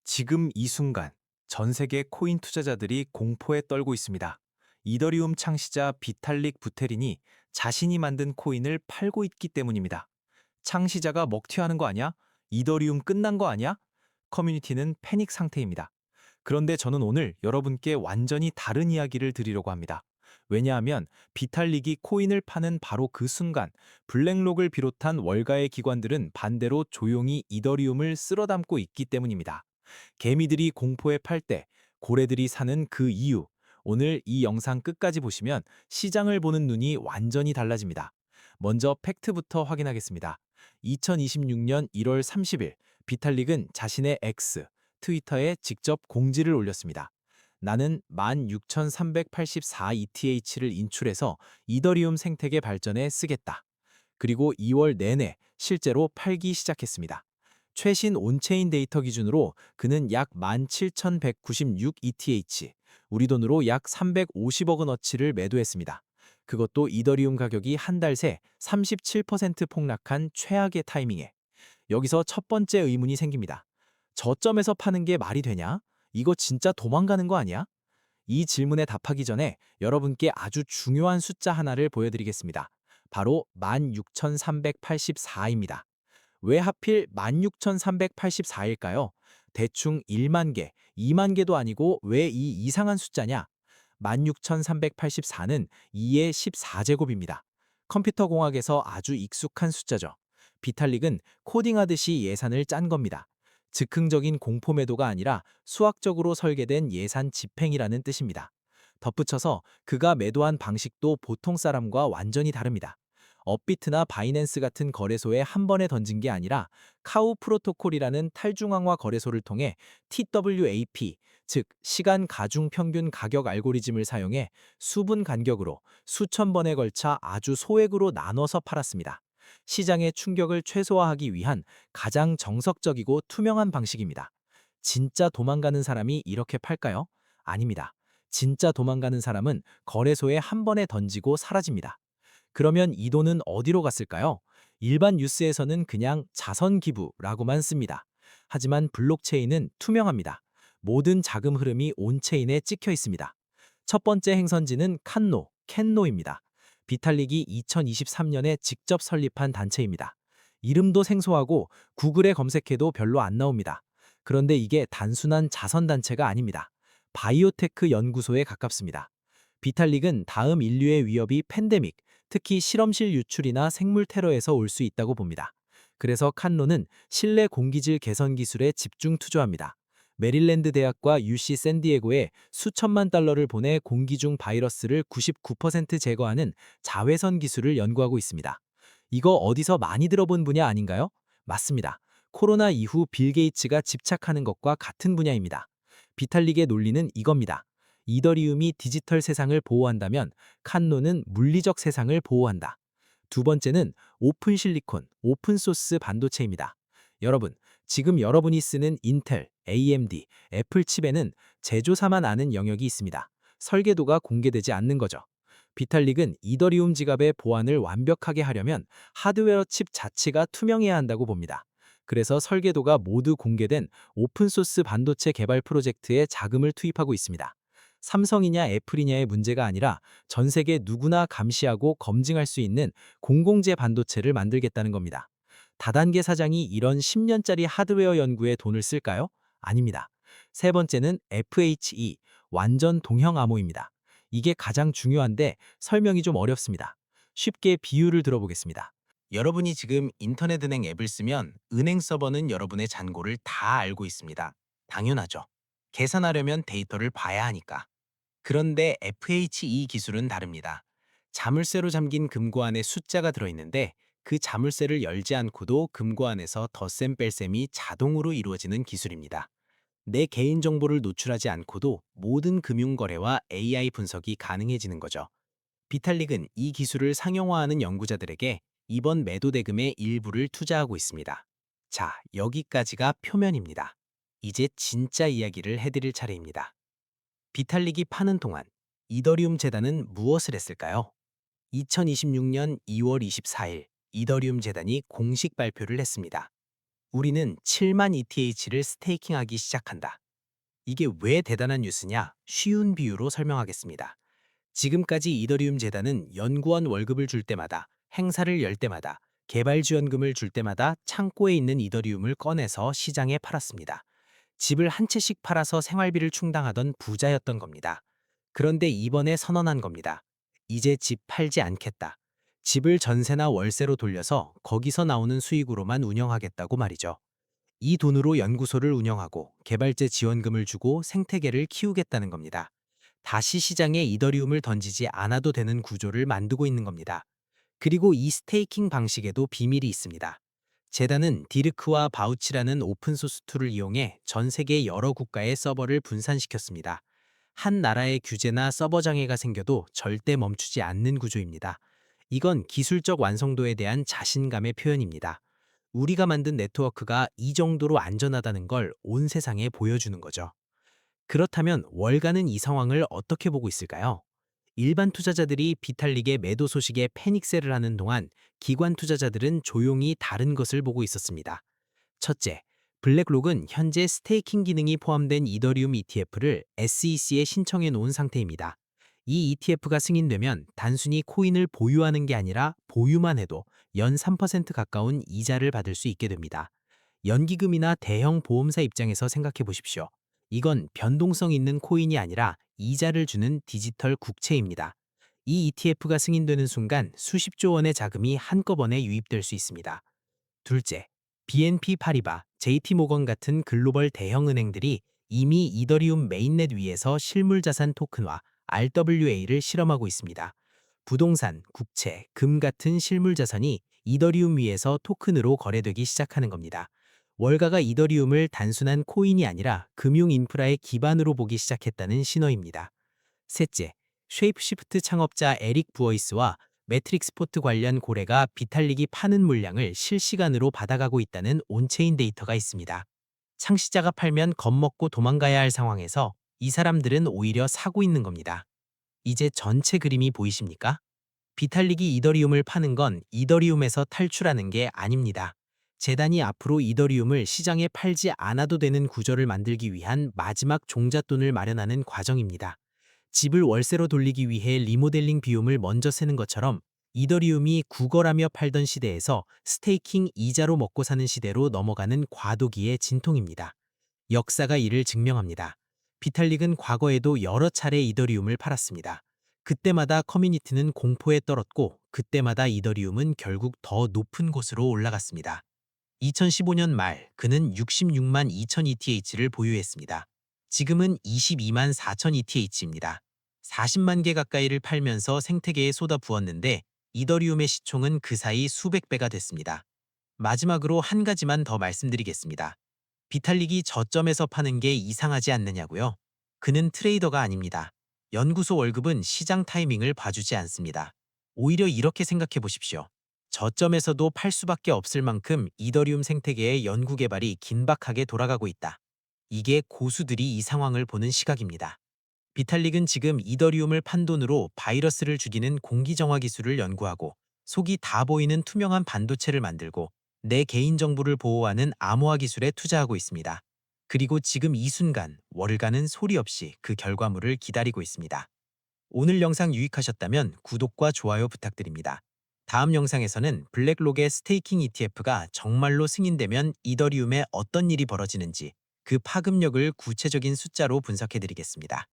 지금 이 순간 전 세계 코인 투자자들이 공포에 떨고 있습니다. 이더리움 창시자 비탈릭 부테린이 자신이 만든 코인을 팔고 있기 때문입니다. 창시자가 먹튀하는 거 아니야? 이더리움 끝난 거 아니야? 커뮤니티는 패닉 상태입니다. 그런데 저는 오늘 여러분께 완전히 다른 이야기를 드리려고 합니다. 왜냐하면 비탈릭이 코인을 파는 바로 그 순간 블랙록을 비롯한 월가의 기관들은 반대로 조용히 이더리움을 쓸어담고 있기 때문입니다. 개미들이 공포에 팔 때 고래들이 사는 그 이유. 오늘 이 영상 끝까지 보시면 시장을 보는 눈이 완전히 달라집니다. 먼저 팩트부터 확인하겠습니다. 2026년 1월 30일 비탈릭은 자신의 X, 트위터에 직접 공지를 올렸습니다. 나는 16,384 ETH를 인출해서 이더리움 생태계 발전에 쓰겠다. 그리고 2월 내내 실제로 팔기 시작했습니다. 최신 온체인 데이터 기준으로 그는 약 17,196 ETH, 우리 돈으로 약 350억 원어치를 매도했습니다. 그것도 이더리움 가격이 한 달 새 37% 폭락한 최악의 타이밍에. 여기서 첫 번째 의문이 생깁니다. 저점에서 파는 게 말이 되냐? 이거 진짜 도망가는 거 아니야? 이 질문에 답하기 전에 여러분께 아주 중요한 숫자 하나를 보여드리겠습니다. 바로 16,384입니다. 왜 하필 16,384일까요? 대충 1만 개, 2만 개도 아니고 왜 이 이상한 숫자냐? 16,384는 2의 14제곱입니다. 컴퓨터 공학에서 아주 익숙한 숫자죠. 비탈릭은 코딩하듯이 예산을 짠 겁니다. 즉흥적인 공포 매도가 아니라 수학적으로 설계된 예산 집행이라는 뜻입니다. 덧붙여서 그가 매도한 방식도 보통 사람과 완전히 다릅니다. 업비트나 바이낸스 같은 거래소에 한 번에 던진 게 아니라 카우 프로토콜이라는 탈중앙화 거래소를 통해 TWAP, 즉 시간 가중 평균 가격 알고리즘을 사용해 수분 간격으로 수천 번에 걸쳐 아주 소액으로 나눠서 팔았습니다. 시장의 충격을 최소화하기 위한 가장 정석적이고 투명한 방식입니다. 진짜 도망가는 사람이 이렇게 팔까요? 아닙니다. 진짜 도망가는 사람은 거래소에 한 번에 던지고 사라집니다. 그러면 이 돈은 어디로 갔을까요? 일반 뉴스에서는 그냥 자선 기부라고만 씁니다. 하지만 블록체인은 투명합니다. 모든 자금 흐름이 온체인에 찍혀 있습니다. 첫 번째 행선지는 캔노입니다. 비탈릭이 2023년에 직접 설립한 단체입니다. 이름도 생소하고 구글에 검색해도 별로 안 나옵니다. 그런데 이게 단순한 자선단체가 아닙니다. 바이오테크 연구소에 가깝습니다. 비탈릭은 다음 인류의 위협이 팬데믹, 특히 실험실 유출이나 생물 테러에서 올 수 있다고 봅니다. 그래서 칸노는 실내 공기질 개선 기술에 집중 투자합니다. 메릴랜드 대학과 UC 샌디에고에 수천만 달러를 보내 공기 중 바이러스를 99% 제거하는 자외선 기술을 연구하고 있습니다. 이거 어디서 많이 들어본 분야 아닌가요? 맞습니다. 코로나 이후 빌 게이츠가 집착하는 것과 같은 분야입니다. 비탈릭의 논리는 이겁니다. 이더리움이 디지털 세상을 보호한다면 칸노는 물리적 세상을 보호한다. 두 번째는 오픈 실리콘, 오픈소스 반도체입니다. 여러분, 지금 여러분이 쓰는 인텔, AMD, 애플 칩에는 제조사만 아는 영역이 있습니다. 설계도가 공개되지 않는 거죠. 비탈릭은 이더리움 지갑의 보안을 완벽하게 하려면 하드웨어 칩 자체가 투명해야 한다고 봅니다. 그래서 설계도가 모두 공개된 오픈소스 반도체 개발 프로젝트에 자금을 투입하고 있습니다. 삼성이냐 애플이냐의 문제가 아니라 전 세계 누구나 감시하고 검증할 수 있는 공공재 반도체를 만들겠다는 겁니다. 다단계 사장이 이런 10년짜리 하드웨어 연구에 돈을 쓸까요? 아닙니다. 세 번째는 FHE, 완전 동형 암호입니다. 이게 가장 중요한데 설명이 좀 어렵습니다. 쉽게 비유를 들어보겠습니다. 여러분이 지금 인터넷은행 앱을 쓰면 은행 서버는 여러분의 잔고를 다 알고 있습니다. 당연하죠. 계산하려면 데이터를 봐야 하니까. 그런데 FHE 기술은 다릅니다. 자물쇠로 잠긴 금고 안에 숫자가 들어있는데 그 자물쇠를 열지 않고도 금고 안에서 덧셈 뺄셈이 자동으로 이루어지는 기술입니다. 내 개인정보를 노출하지 않고도 모든 금융거래와 AI 분석이 가능해지는 거죠. 비탈릭은 이 기술을 상용화하는 연구자들에게 이번 매도 대금의 일부를 투자하고 있습니다. 자, 여기까지가 표면입니다. 이제 진짜 이야기를 해드릴 차례입니다. 비탈릭이 파는 동안 이더리움 재단은 무엇을 했을까요? 2026년 2월 24일 이더리움 재단이 공식 발표를 했습니다. 우리는 7만 ETH를 스테이킹하기 시작한다. 이게 왜 대단한 뉴스냐? 쉬운 비유로 설명하겠습니다. 지금까지 이더리움 재단은 연구원 월급을 줄 때마다, 행사를 열 때마다, 개발 지원금을 줄 때마다 창고에 있는 이더리움을 꺼내서 시장에 팔았습니다. 집을 한 채씩 팔아서 생활비를 충당하던 부자였던 겁니다. 그런데 이번에 선언한 겁니다. 이제 집 팔지 않겠다. 집을 전세나 월세로 돌려서 거기서 나오는 수익으로만 운영하겠다고 말이죠. 이 돈으로 연구소를 운영하고 개발제 지원금을 주고 생태계를 키우겠다는 겁니다. 다시 시장에 이더리움을 던지지 않아도 되는 구조를 만들고 있는 겁니다. 그리고 이 스테이킹 방식에도 비밀이 있습니다. 재단은 디르크와 바우치라는 오픈소스 툴을 이용해 전 세계 여러 국가의 서버를 분산시켰습니다. 한 나라의 규제나 서버 장애가 생겨도 절대 멈추지 않는 구조입니다. 이건 기술적 완성도에 대한 자신감의 표현입니다. 우리가 만든 네트워크가 이 정도로 안전하다는 걸 온 세상에 보여주는 거죠. 그렇다면 월가는 이 상황을 어떻게 보고 있을까요? 일반 투자자들이 비탈릭의 매도 소식에 패닉셀을 하는 동안 기관 투자자들은 조용히 다른 것을 보고 있었습니다. 첫째, 블랙록은 현재 스테이킹 기능이 포함된 이더리움 ETF를 SEC에 신청해 놓은 상태입니다. 이 ETF가 승인되면 단순히 코인을 보유하는 게 아니라 보유만 해도 연 3% 가까운 이자를 받을 수 있게 됩니다. 연기금이나 대형 보험사 입장에서 생각해 보십시오. 이건 변동성 있는 코인이 아니라 이자를 주는 디지털 국채입니다. 이 ETF가 승인되는 순간 수십조 원의 자금이 한꺼번에 유입될 수 있습니다. 둘째, BNP 파리바, JT모건 같은 글로벌 대형 은행들이 이미 이더리움 메인넷 위에서 실물자산 토큰화 RWA를 실험하고 있습니다. 부동산, 국채, 금 같은 실물자산이 이더리움 위에서 토큰으로 거래되기 시작하는 겁니다. 월가가 이더리움을 단순한 코인이 아니라 금융 인프라의 기반으로 보기 시작했다는 신호입니다. 셋째, 쉐이프시프트 창업자 에릭 부어이스와 매트릭스포트 관련 고래가 비탈릭이 파는 물량을 실시간으로 받아가고 있다는 온체인 데이터가 있습니다. 창시자가 팔면 겁먹고 도망가야 할 상황에서 이 사람들은 오히려 사고 있는 겁니다. 이제 전체 그림이 보이십니까? 비탈릭이 이더리움을 파는 건 이더리움에서 탈출하는 게 아닙니다. 재단이 앞으로 이더리움을 시장에 팔지 않아도 되는 구조를 만들기 위한 마지막 종잣돈을 마련하는 과정입니다. 집을 월세로 돌리기 위해 리모델링 비용을 먼저 세는 것처럼 이더리움이 구걸하며 팔던 시대에서 스테이킹 이자로 먹고 사는 시대로 넘어가는 과도기의 진통입니다. 역사가 이를 증명합니다. 비탈릭은 과거에도 여러 차례 이더리움을 팔았습니다. 그때마다 커뮤니티는 공포에 떨었고 그때마다 이더리움은 결국 더 높은 곳으로 올라갔습니다. 2015년 말 그는 66만 2천 ETH를 보유했습니다. 지금은 22만 4천 ETH입니다. 40만 개 가까이를 팔면서 생태계에 쏟아부었는데 이더리움의 시총은 그 사이 수백 배가 됐습니다. 마지막으로 한 가지만 더 말씀드리겠습니다. 비탈릭이 저점에서 파는 게 이상하지 않느냐고요? 그는 트레이더가 아닙니다. 연구소 월급은 시장 타이밍을 봐주지 않습니다. 오히려 이렇게 생각해 보십시오. 저점에서도 팔 수밖에 없을 만큼 이더리움 생태계의 연구 개발이 긴박하게 돌아가고 있다. 이게 고수들이 이 상황을 보는 시각입니다. 비탈릭은 지금 이더리움을 판 돈으로 바이러스를 죽이는 공기정화 기술을 연구하고 속이 다 보이는 투명한 반도체를 만들고 내 개인정보를 보호하는 암호화 기술에 투자하고 있습니다. 그리고 지금 이 순간 월가는 소리 없이 그 결과물을 기다리고 있습니다. 오늘 영상 유익하셨다면 구독과 좋아요 부탁드립니다. 다음 영상에서는 블랙록의 스테이킹 ETF가 정말로 승인되면 이더리움에 어떤 일이 벌어지는지 그 파급력을 구체적인 숫자로 분석해드리겠습니다.